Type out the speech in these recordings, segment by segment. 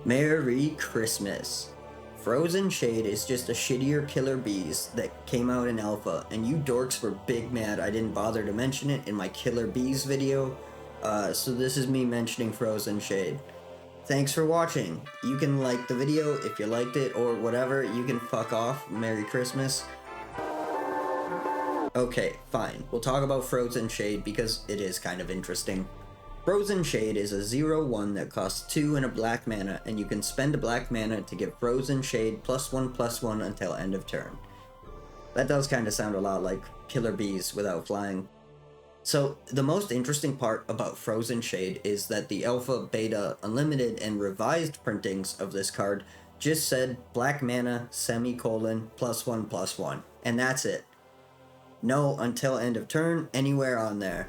Merry Christmas. Frozen Shade is just a shittier Killer Bees that came out in alpha, and you dorks were big mad I didn't bother to mention it in my Killer Bees video, so this is me mentioning Frozen Shade. Thanks for watching. You can like the video if you liked it, or whatever, you can fuck off. Merry Christmas. Okay, fine. We'll talk about Frozen Shade because it is kind of interesting. Frozen Shade is a 0/1 that costs 2 and a black mana, and you can spend a black mana to get Frozen Shade +1/+1 until end of turn. That does kind of sound a lot like Killer Bees without flying. So, the most interesting part about Frozen Shade is that the alpha, beta, unlimited, and revised printings of this card just said black mana, +1/+1, and that's it. No until end of turn anywhere on there.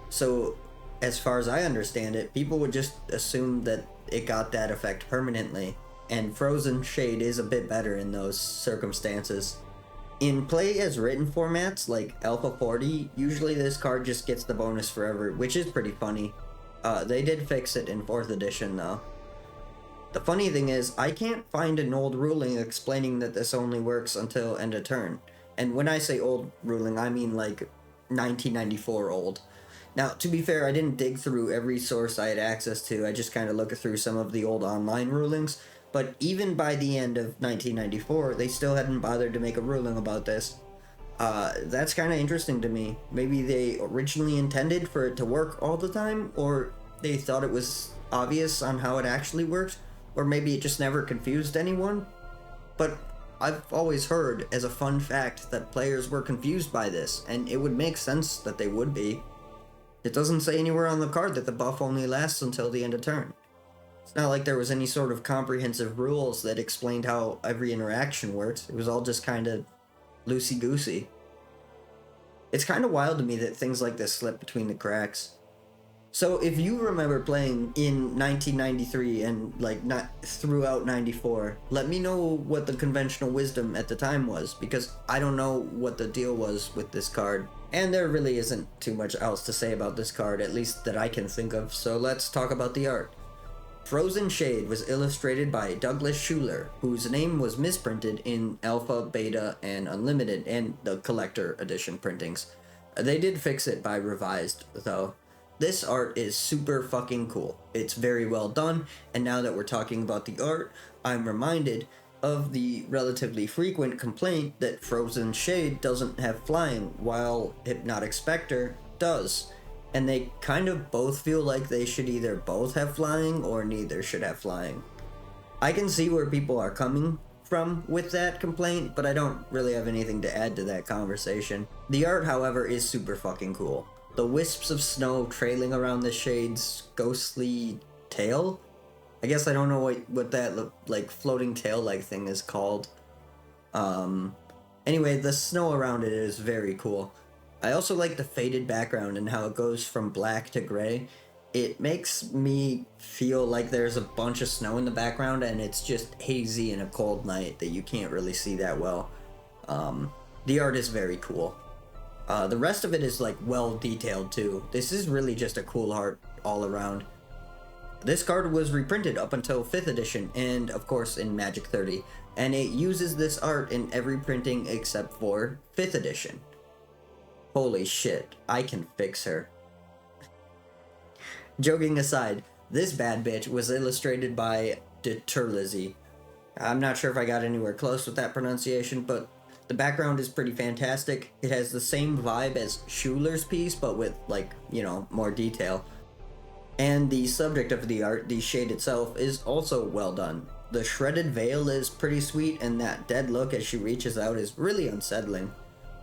So, as far as I understand it, people would just assume that it got that effect permanently, and Frozen Shade is a bit better in those circumstances. In play as written formats like Alpha 40, usually this card just gets the bonus forever, which is pretty funny. They did fix it in 4th edition though. The funny thing is, I can't find an old ruling explaining that this only works until end of turn. And when I say old ruling, I mean like 1994 old. Now, to be fair, I didn't dig through every source I had access to, I just kind of looked through some of the old online rulings, but even by the end of 1994, they still hadn't bothered to make a ruling about this. That's kind of interesting to me. Maybe they originally intended for it to work all the time, or they thought it was obvious on how it actually worked, or maybe it just never confused anyone. But I've always heard, as a fun fact, that players were confused by this, and it would make sense that they would be. It doesn't say anywhere on the card that the buff only lasts until the end of turn. It's not like there was any sort of comprehensive rules that explained how every interaction worked. It was all just kind of loosey-goosey. It's kind of wild to me that things like this slip between the cracks. So if you remember playing in 1993 and like not throughout 94, let me know what the conventional wisdom at the time was, because I don't know what the deal was with this card. And there really isn't too much else to say about this card, at least that I can think of, so let's talk about the art. Frozen Shade was illustrated by Douglas Schuler, whose name was misprinted in Alpha, Beta, and Unlimited, and the Collector Edition printings. They did fix it by Revised, though. This art is super fucking cool. It's very well done, and now that we're talking about the art, I'm reminded of the relatively frequent complaint that Frozen Shade doesn't have flying, while Hypnotic Spectre does. And they kind of both feel like they should either both have flying or neither should have flying. I can see where people are coming from with that complaint, but I don't really have anything to add to that conversation. The art, however, is super fucking cool. The wisps of snow trailing around the Shade's ghostly tail? I guess I don't know what that like floating tail-like thing is called. Anyway, the snow around it is very cool. I also like the faded background and how it goes from black to gray. It makes me feel like there's a bunch of snow in the background and it's just hazy in a cold night that you can't really see that well. The art is very cool. The rest of it is like well detailed too. This is really just a cool art all around. This card was reprinted up until 5th edition and of course in Magic 30, and it uses this art in every printing except for 5th edition. Holy shit, I can fix her. Joking aside, this bad bitch was illustrated by Deterlizzy. I'm not sure if I got anywhere close with that pronunciation, but the background is pretty fantastic. It has the same vibe as Schuler's piece, but with, like, you know, more detail. And the subject of the art, the shade itself, is also well done. The shredded veil is pretty sweet, and that dead look as she reaches out is really unsettling.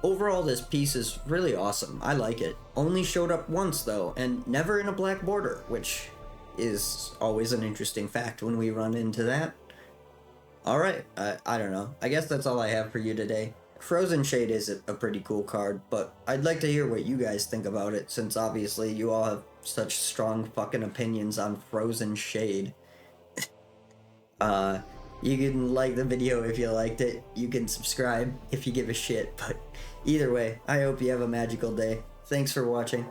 Overall, this piece is really awesome. I like it. Only showed up once though, and never in a black border, which is always an interesting fact when we run into that. Alright, I don't know. I guess that's all I have for you today. Frozen Shade is a pretty cool card, but I'd like to hear what you guys think about it, since obviously you all have such strong fucking opinions on Frozen Shade. You can like the video if you liked it, you can subscribe if you give a shit, but either way, I hope you have a magical day. Thanks for watching.